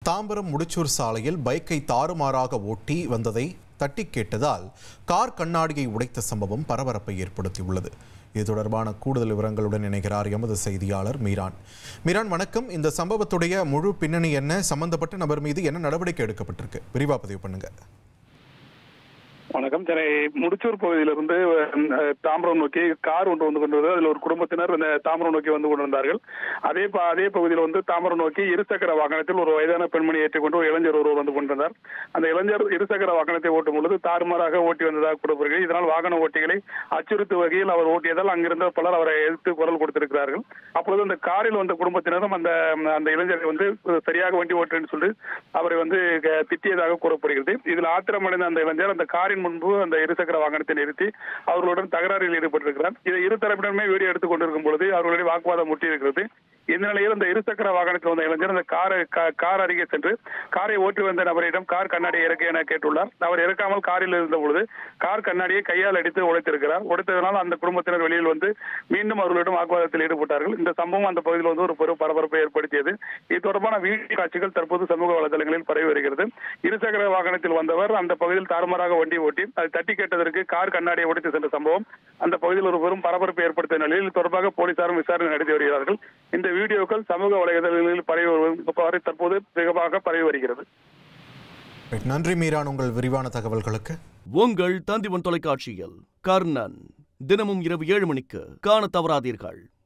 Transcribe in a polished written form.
தாம்பரம் முடிச்சூர் சாலையில் பைக்கை தாறுமாறாக ஓட்டி வந்ததை தட்டி கேட்டதால் கார் கண்ணாடியை உடைத்த சம்பவம் பரபரப்பை ஏற்படுத்தியுள்ளது. இது தொடர்பான கூடுதல் விவரங்களுடன் இணைகிறார் எமது செய்தியாளர் மீரான். மீரான், வணக்கம். இந்த சம்பவத்துடைய முழு பின்னணி என்ன? சம்பந்தப்பட்ட நபர் மீது என்ன நடவடிக்கை எடுக்கப்பட்டிருக்கு? விரிவா பதிவு பண்ணுங்க. வணக்கம். சென்னை முடிச்சூர் பகுதியிலிருந்து தாம்பரம் நோக்கி கார் ஒன்று வந்து கொண்டிருந்தது. அதில் ஒரு குடும்பத்தினர் தாம்பரம் நோக்கி வந்து கொண்டிருந்தார்கள். அதே பகுதியில் தாம்பரம் நோக்கி இருசக்கர வாகனத்தில் ஒரு வயதான பெண்மணி ஏற்றிக்கொண்டு ஒரு இளைஞர் ஒருவர் வந்து கொண்டிருந்தார். அந்த இளைஞர் இருசக்கர வாகனத்தை ஓட்டும் பொழுது தாறுமாறாக ஓட்டி வந்ததாக கூறப்படுகிறது. இதனால் வாகன ஓட்டிகளை அச்சுறுத்தும் வகையில் அவர் ஓட்டியதால் அங்கிருந்த பலர் அவரை எதிர்த்து குரல் கொடுத்திருக்கிறார்கள். அப்பொழுது அந்த காரில் வந்த குடும்பத்தினரும் அந்த இளைஞரை சரியாக வண்டி ஓட்டுன்னு சொல்லி அவரை திட்டியதாக கூறப்படுகிறது. இதில் ஆத்திரமடைந்த அந்த இளைஞர் அந்த காரின் முன்பு அந்த இருசக்கர வாகனத்தை நிறுத்தி அவர்களுடன் தகராறில் ஈடுபட்டிருக்கிறார். இதை இரு தரப்பினருமே வீடியோ எடுத்துக் கொண்டிருக்கும் பொழுது அவர்களுடைய வாக்குவாதம் முட்டியிருக்கிறது. இந்த நிலையில் அந்த இருசக்கர வாகனத்தில் வந்த இளைஞர் அந்த கார் அருகே சென்று காரை ஓட்டி வந்த நபரிடம் கார் கண்ணாடியை இறக்க என கேட்டுள்ளார். அவர் இறக்காமல் காரில் இருந்த பொழுது கார் கண்ணாடியை கையால் அடித்து உடைத்திருக்கிறார். உடைத்ததனால் அந்த குடும்பத்தினர் வெளியில் வந்து மீண்டும் அவர்களிடம் வாக்குவாதத்தில் ஈடுபட்டார்கள். இந்த சம்பவம் அந்த பகுதியில் ஒரு பெரும் பரபரப்பை ஏற்படுத்தியது. இது தொடர்பான வீடியோ காட்சிகள் தற்போது சமூக வலைதளங்களில் பரவி வருகிறது. இருசக்கர வாகனத்தில் வந்தவர் அந்த பகுதியில் தாறுமாறாக வண்டி ஓட்டி அதை தட்டி கேட்டதற்கு கார் கண்ணாடியை உடைத்து சென்ற சம்பவம் அந்த பகுதியில் ஒரு பெரும் பரபரப்பை ஏற்படுத்திய நிலையில் தொடர்பாக போலீசாரும் விசாரணை நடத்தி வருகிறார்கள். இந்த வீடியோக்கள் சமூக வலைதளங்களில் பரவி தற்போது வேகமாக பரவி வருகிறது. நன்றி மீரான், உங்கள் விரிவான தகவல்களுக்கு. உங்கள் தந்திவன் தொலைக்காட்சியில் கர்ணன் தினமும் இரவு 7 மணிக்கு காண தவறாதீர்கள்.